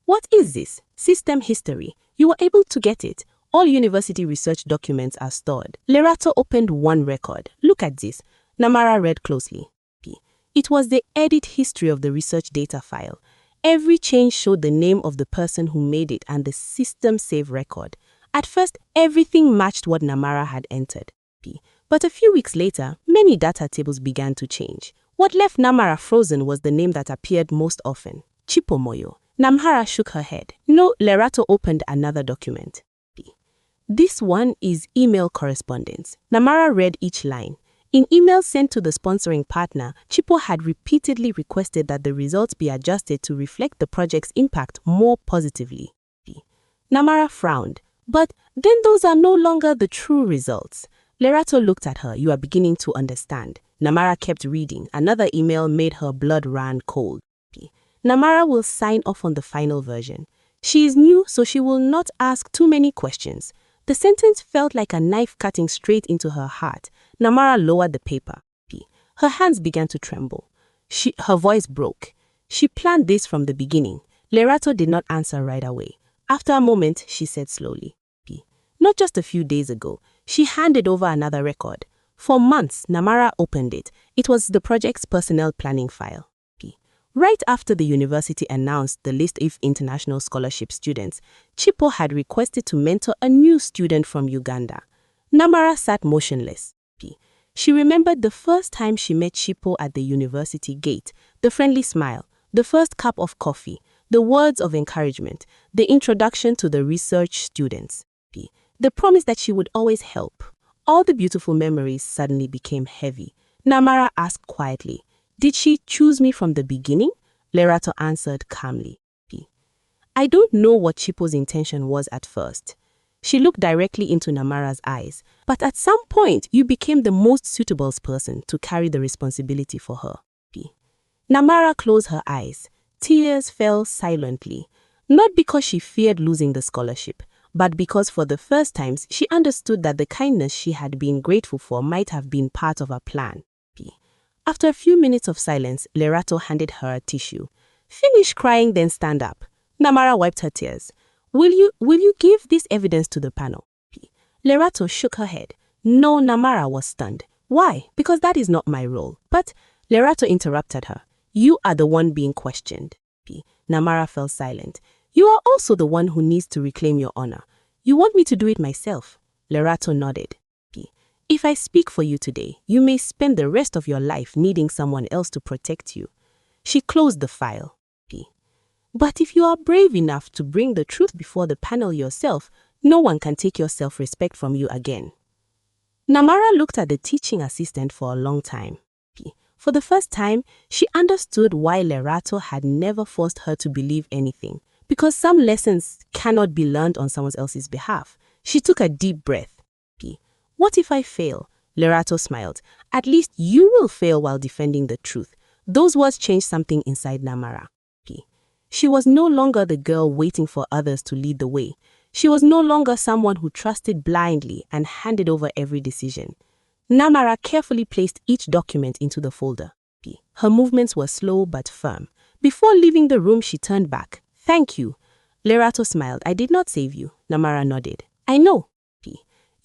What is this? System history. You were able to get it. All university research documents are stored. Lerato opened one record. Look at this. Namara read closely. It was the edit history of the research data file. Every change showed the name of the person who made it and the system save record. At first, everything matched what Namara had entered. But a few weeks later, many data tables began to change. What left Namara frozen was the name that appeared most often, Chipomoyo. Namara shook her head. No, Lerato opened another document. This one is email correspondence. Namara read each line. In emails sent to the sponsoring partner, Chipo had repeatedly requested that the results be adjusted to reflect the project's impact more positively. Namara frowned. But then those are no longer the true results. Lerato looked at her. You are beginning to understand. Namara kept reading. Another email made her blood run cold. Namara will sign off on the final version. She is new, so she will not ask too many questions. The sentence felt like a knife cutting straight into her heart. Namara lowered the paper. Her hands began to tremble. Her voice broke. She planned this from the beginning. Lerato did not answer right away. After a moment, she said slowly, "Not just a few days ago, she handed over another record. For months, Namara opened it. It was the project's personnel planning file. Right after the university announced the list of international scholarship students, Chipo had requested to mentor a new student from Uganda. Namara sat motionless. She remembered the first time she met Chipo at the university gate, the friendly smile, the first cup of coffee, the words of encouragement, the introduction to the research students, the promise that she would always help. All the beautiful memories suddenly became heavy. Namara asked quietly, "Did she choose me from the beginning?" Lerato answered calmly, "I don't know what Chipo's intention was at first." She looked directly into Namara's eyes, "But at some point, you became the most suitable person to carry the responsibility for her." Namara closed her eyes. Tears fell silently, not because she feared losing the scholarship, but because for the first time she understood that the kindness she had been grateful for might have been part of a plan. After a few minutes of silence, Lerato handed her a tissue. "Finish crying, then stand up." Namara wiped her tears. Will you give this evidence to the panel?" Lerato shook her head. No, Namara was stunned. "Why? Because that is not my role." But Lerato interrupted her. "You are the one being questioned." Namara fell silent. "You are also the one who needs to reclaim your honor. You want me to do it myself?" Lerato nodded. "If I speak for you today, you may spend the rest of your life needing someone else to protect you." She closed the file. "But if you are brave enough to bring the truth before the panel yourself, no one can take your self-respect from you again." Namara looked at the teaching assistant for a long time. For the first time, she understood why Lerato had never forced her to believe anything, because some lessons cannot be learned on someone else's behalf. She took a deep breath. "What if I fail?" Lerato smiled. "At least you will fail while defending the truth." Those words changed something inside Namara. She was no longer the girl waiting for others to lead the way. She was no longer someone who trusted blindly and handed over every decision. Namara carefully placed each document into the folder. Her movements were slow but firm. Before leaving the room, she turned back. "Thank you." Lerato smiled. "I did not save you." Namara nodded. "I know.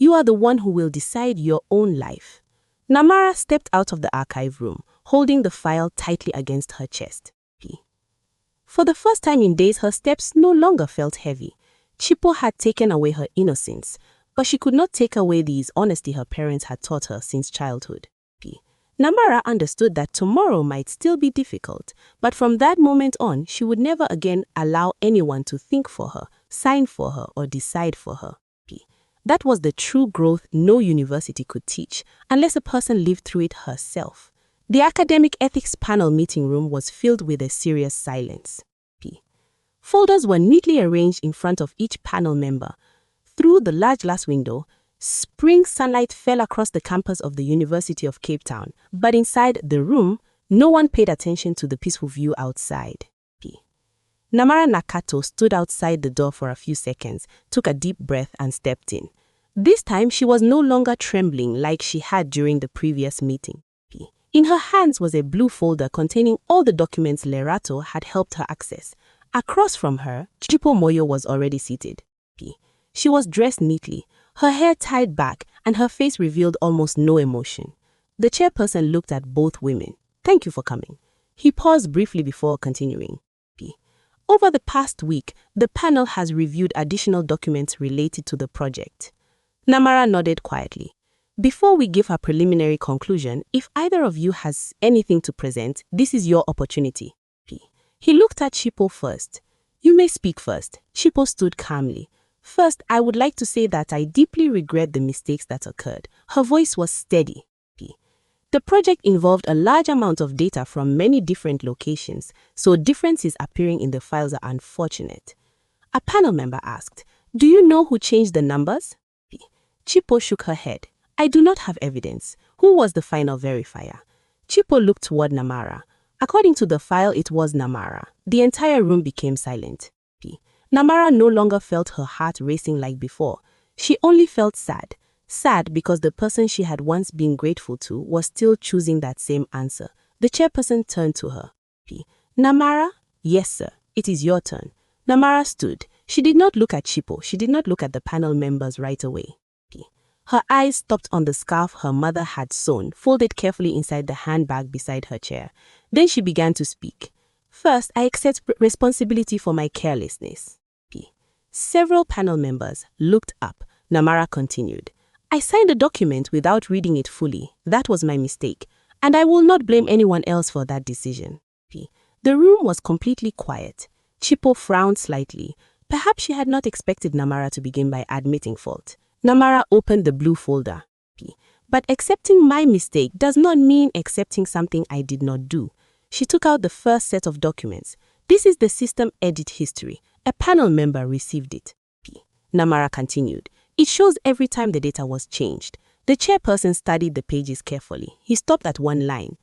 You are the one who will decide your own life." Namara stepped out of the archive room, holding the file tightly against her chest. For the first time in days, her steps no longer felt heavy. Chipo had taken away her innocence, but she could not take away the honesty her parents had taught her since childhood. Namara understood that tomorrow might still be difficult, but from that moment on, she would never again allow anyone to think for her, sign for her, or decide for her. That was the true growth no university could teach, unless a person lived through it herself. The academic ethics panel meeting room was filled with a serious silence. Folders were neatly arranged in front of each panel member. Through the large glass window, spring sunlight fell across the campus of the University of Cape Town, but inside the room, no one paid attention to the peaceful view outside. Namara Nakato stood outside the door for a few seconds, took a deep breath and stepped in. This time she was no longer trembling like she had during the previous meeting. In her hands was a blue folder containing all the documents Lerato had helped her access. Across from her, Chipo Moyo was already seated. She was dressed neatly, her hair tied back, and her face revealed almost no emotion. The chairperson looked at both women. "Thank you for coming." He paused briefly before continuing. "Over the past week, the panel has reviewed additional documents related to the project." Namara nodded quietly. "Before we give our preliminary conclusion, if either of you has anything to present, this is your opportunity." He looked at Chipo first. "You may speak first." Chipo stood calmly. "First, I would like to say that I deeply regret the mistakes that occurred." Her voice was steady. "The project involved a large amount of data from many different locations, so differences appearing in the files are unfortunate." A panel member asked, "Do you know who changed the numbers?" Chipo shook her head. "I do not have evidence." "Who was the final verifier?" Chipo looked toward Namara. According to the file, it was Namara. The entire room became silent. Namara no longer felt her heart racing like before. She only felt sad. sad because the person she had once been grateful to was still choosing that same answer. The chairperson turned to her. Namara? Yes, sir. It is your turn. Namara stood. She did not look at Chipo. She did not look at the panel members right away. Her eyes stopped on the scarf her mother had sewn, folded carefully inside the handbag beside her chair. Then she began to speak. First, I accept responsibility for my carelessness. Several panel members looked up. Namara continued. I signed the document without reading it fully. That was my mistake, and I will not blame anyone else for that decision. The room was completely quiet. Chipo frowned slightly. Perhaps she had not expected Namara to begin by admitting fault. Namara opened the blue folder. But accepting my mistake does not mean accepting something I did not do. She took out the first set of documents. This is the system edit history. A panel member received it. Namara continued. It shows every time the data was changed. The chairperson studied the pages carefully. He stopped at one line.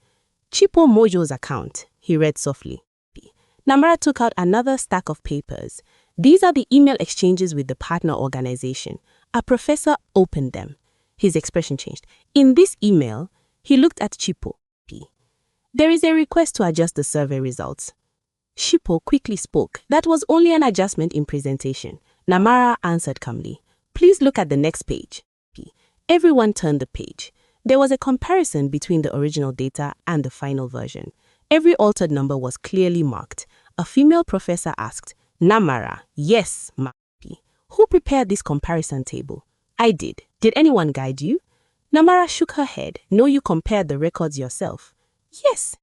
Chipo Mojo's account, he read softly. Namara took out another stack of papers. These are the email exchanges with the partner organization. A professor opened them. His expression changed. In this email, he looked at Chipo. There is a request to adjust the survey results. Chipo quickly spoke. That was only an adjustment in presentation. Namara answered calmly. Please look at the next page. Everyone turned the page. There was a comparison between the original data and the final version. Every altered number was clearly marked. A female professor asked, Namara, yes, ma. Who prepared this comparison table? I did. Did anyone guide you? Namara shook her head. No, you compared the records yourself. Yes.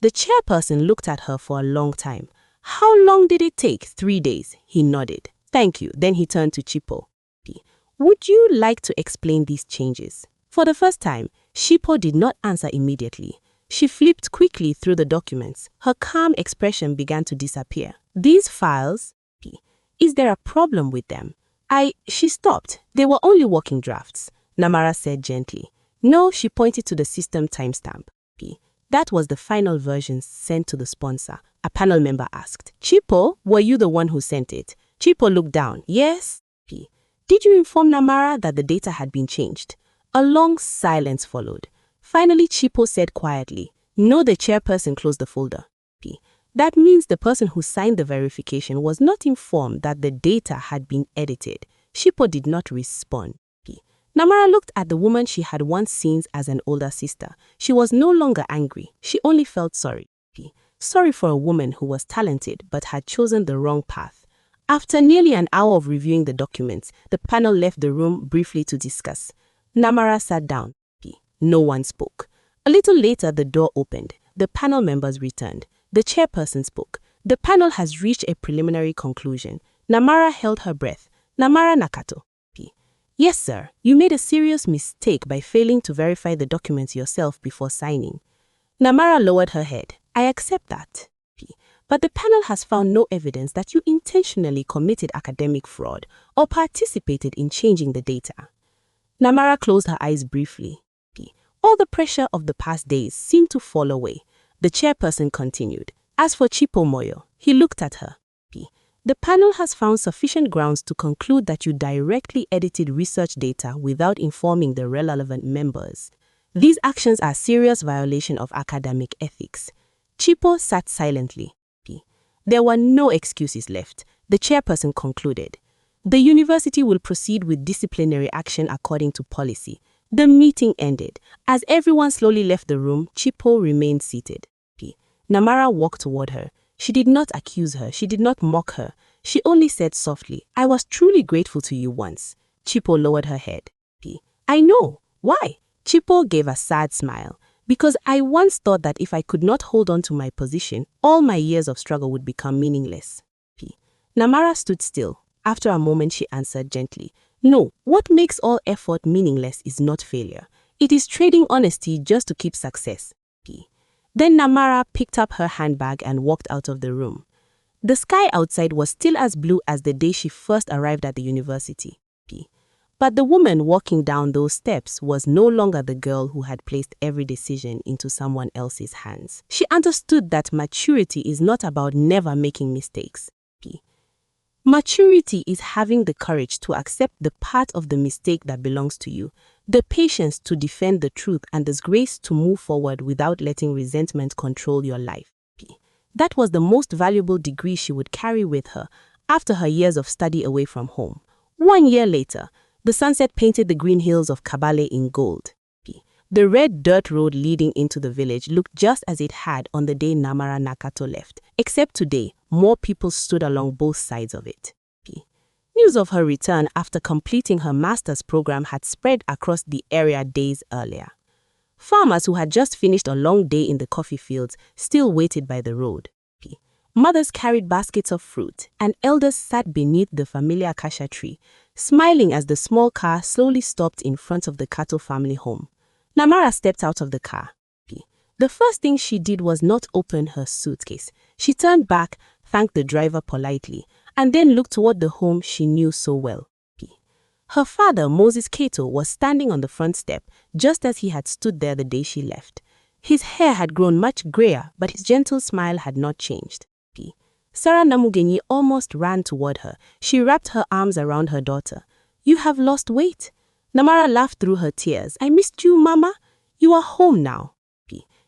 The chairperson looked at her for a long time. How long did it take? 3 days. He nodded. Thank you. Then he turned to Chipo. Would you like to explain these changes? For the first time, Chipo did not answer immediately. She flipped quickly through the documents. Her calm expression began to disappear. These files, is there a problem with them? She stopped. They were only working drafts. Namara said gently. No, she pointed to the system timestamp. That was the final version sent to the sponsor. A panel member asked, Chipo, were you the one who sent it? Chipo looked down. Yes. Did you inform Namara that the data had been changed? A long silence followed. Finally, Chipo said quietly, no, the chairperson closed the folder. That means the person who signed the verification was not informed that the data had been edited. Chipo did not respond. Namara looked at the woman she had once seen as an older sister. She was no longer angry. She only felt sorry. Sorry for a woman who was talented but had chosen the wrong path. After nearly an hour of reviewing the documents, the panel left the room briefly to discuss. Namara sat down. No one spoke. A little later, the door opened. The panel members returned. The chairperson spoke. The panel has reached a preliminary conclusion. Namara held her breath. Namara Nakato. Yes, sir. You made a serious mistake by failing to verify the documents yourself before signing. Namara lowered her head. I accept that. But the panel has found no evidence that you intentionally committed academic fraud or participated in changing the data. Namara closed her eyes briefly. All the pressure of the past days seemed to fall away. The chairperson continued. As for Chipo Moyo, he looked at her. The panel has found sufficient grounds to conclude that you directly edited research data without informing the relevant members. These actions are a serious violation of academic ethics. Chipo sat silently. There were no excuses left. The chairperson concluded. The university will proceed with disciplinary action according to policy. The meeting ended. As everyone slowly left the room, Chipo remained seated. Namara walked toward her. She did not accuse her. She did not mock her. She only said softly, I was truly grateful to you once. Chipo lowered her head. I know. Why? Chipo gave a sad smile. Because I once thought that if I could not hold on to my position, all my years of struggle would become meaningless. Namara stood still. After a moment, she answered gently, no, what makes all effort meaningless is not failure. It is trading honesty just to keep success. Then Namara picked up her handbag and walked out of the room. The sky outside was still as blue as the day she first arrived at the university. But the woman walking down those steps was no longer the girl who had placed every decision into someone else's hands. She understood that maturity is not about never making mistakes. Maturity is having the courage to accept the part of the mistake that belongs to you, the patience to defend the truth, and the grace to move forward without letting resentment control your life. That was the most valuable degree she would carry with her after her years of study away from home. 1 year later, the sunset painted the green hills of Kabale in gold. The red dirt road leading into the village looked just as it had on the day Namara Nakato left, except today, more people stood along both sides of it. News of her return after completing her master's program had spread across the area days earlier. Farmers who had just finished a long day in the coffee fields still waited by the road. Mothers carried baskets of fruit, and elders sat beneath the familiar acacia tree, smiling as the small car slowly stopped in front of the Kato family home. Namara stepped out of the car. The first thing she did was not open her suitcase. She turned back, thanked the driver politely, and then looked toward the home she knew so well. Her father, Moses Kato, was standing on the front step, just as he had stood there the day she left. His hair had grown much grayer, but his gentle smile had not changed. Sarah Namugenyi almost ran toward her. She wrapped her arms around her daughter. "You have lost weight." Namara laughed through her tears. "I missed you, Mama. You are home now."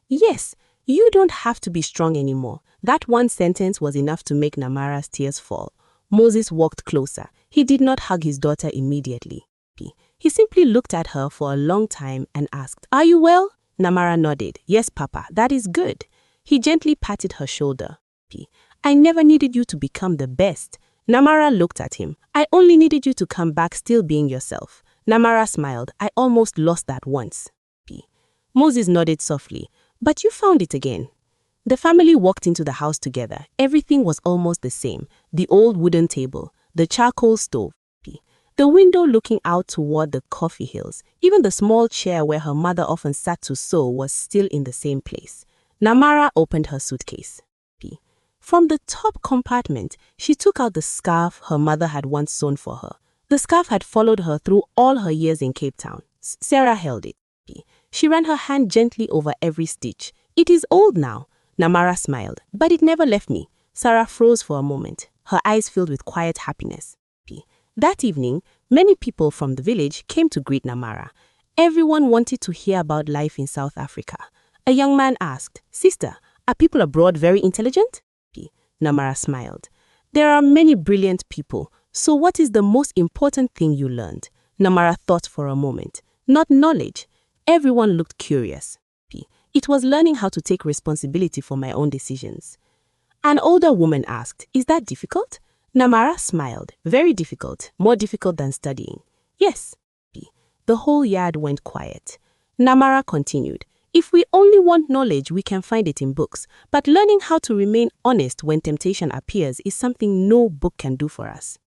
"Yes, you don't have to be strong anymore." That one sentence was enough to make Namara's tears fall. Moses walked closer. He did not hug his daughter immediately. He simply looked at her for a long time and asked, "Are you well?" Namara nodded. "Yes, Papa, that is good." He gently patted her shoulder. "I never needed you to become the best." Namara looked at him. "I only needed you to come back still being yourself." Namara smiled. "I almost lost that once." Moses nodded softly. "But you found it again." The family walked into the house together. Everything was almost the same. The old wooden table, the charcoal stove, the window looking out toward the coffee hills. Even the small chair where her mother often sat to sew was still in the same place. Namara opened her suitcase. From the top compartment, she took out the scarf her mother had once sewn for her. The scarf had followed her through all her years in Cape Town. Sarah held it. She ran her hand gently over every stitch. "It is old now." Namara smiled. "But it never left me." Sarah froze for a moment, her eyes filled with quiet happiness. That evening, many people from the village came to greet Namara. Everyone wanted to hear about life in South Africa. A young man asked, "Sister, are people abroad very intelligent?" Namara smiled. "There are many brilliant people. So what is the most important thing you learned?" Namara thought for a moment. "Not knowledge." Everyone looked curious. "It was learning how to take responsibility for my own decisions." An older woman asked, "Is that difficult?" Namara smiled. "Very difficult, more difficult than studying." "Yes." The whole yard went quiet. Namara continued, "If we only want knowledge, we can find it in books. But learning how to remain honest when temptation appears is something no book can do for us."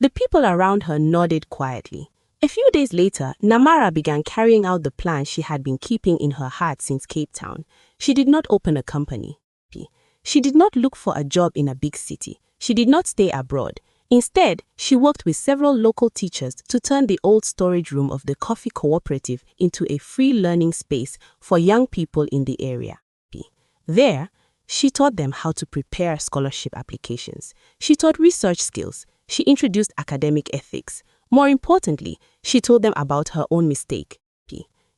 The people around her nodded quietly. A few days later, Namara began carrying out the plan she had been keeping in her heart since Cape Town. She did not open a company. She did not look for a job in a big city. She did not stay abroad. Instead, she worked with several local teachers to turn the old storage room of the coffee cooperative into a free learning space for young people in the area. There, she taught them how to prepare scholarship applications. She taught research skills. She introduced academic ethics. More importantly, she told them about her own mistake.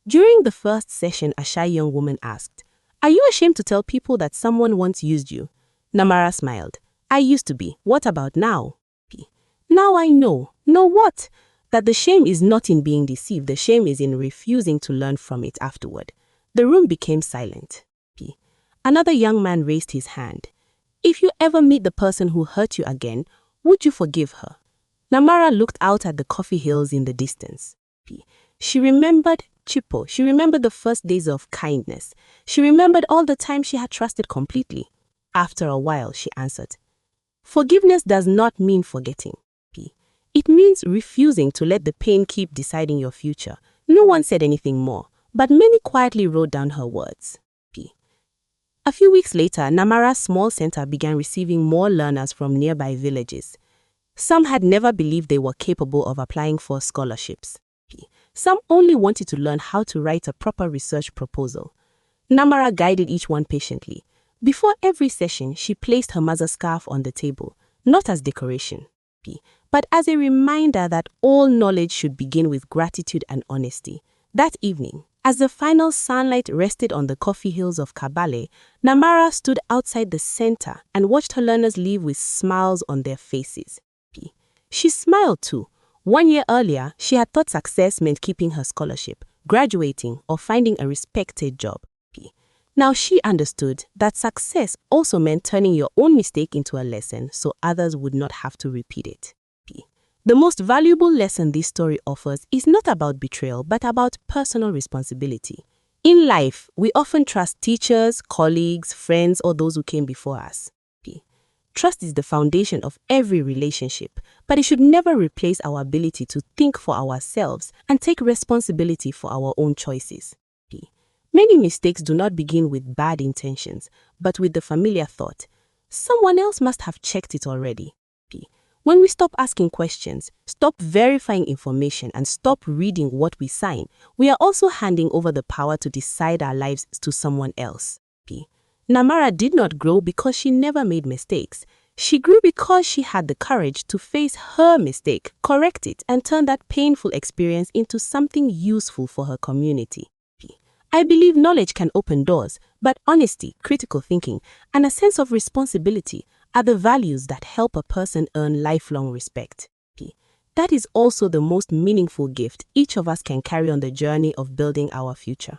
During the first session, a shy young woman asked, "Are you ashamed to tell people that someone once used you?" Namara smiled. "I used to be. What about now?" "Now I know." "Know what?" "That the shame is not in being deceived. The shame is in refusing to learn from it afterward." The room became silent. Another young man raised his hand. "If you ever meet the person who hurt you again, would you forgive her?" Namara looked out at the coffee hills in the distance. She remembered Chipo. She remembered the first days of kindness. She remembered all the time she had trusted completely. After a while, she answered, "Forgiveness does not mean forgetting. It means refusing to let the pain keep deciding your future." No one said anything more, but many quietly wrote down her words. A few weeks later, Namara's small center began receiving more learners from nearby villages. Some had never believed they were capable of applying for scholarships. Some only wanted to learn how to write a proper research proposal. Namara guided each one patiently. Before every session, she placed her mother's scarf on the table. not as decoration, but as a reminder that all knowledge should begin with gratitude and honesty. That evening, as the final sunlight rested on the coffee hills of Kabale, Namara stood outside the center and watched her learners leave with smiles on their faces. She smiled too. 1 year earlier, she had thought success meant keeping her scholarship, graduating, or finding a respected job. Now she understood that success also meant turning your own mistake into a lesson so others would not have to repeat it. The most valuable lesson this story offers is not about betrayal, but about personal responsibility. In life, we often trust teachers, colleagues, friends, or those who came before us. Trust is the foundation of every relationship, but it should never replace our ability to think for ourselves and take responsibility for our own choices. Many mistakes do not begin with bad intentions, but with the familiar thought, someone else must have checked it already. When we stop asking questions, stop verifying information, and stop reading what we sign, we are also handing over the power to decide our lives to someone else. Namara did not grow because she never made mistakes. She grew because she had the courage to face her mistake, correct it, and turn that painful experience into something useful for her community. I believe knowledge can open doors, but honesty, critical thinking, and a sense of responsibility are the values that help a person earn lifelong respect. That is also the most meaningful gift each of us can carry on the journey of building our future.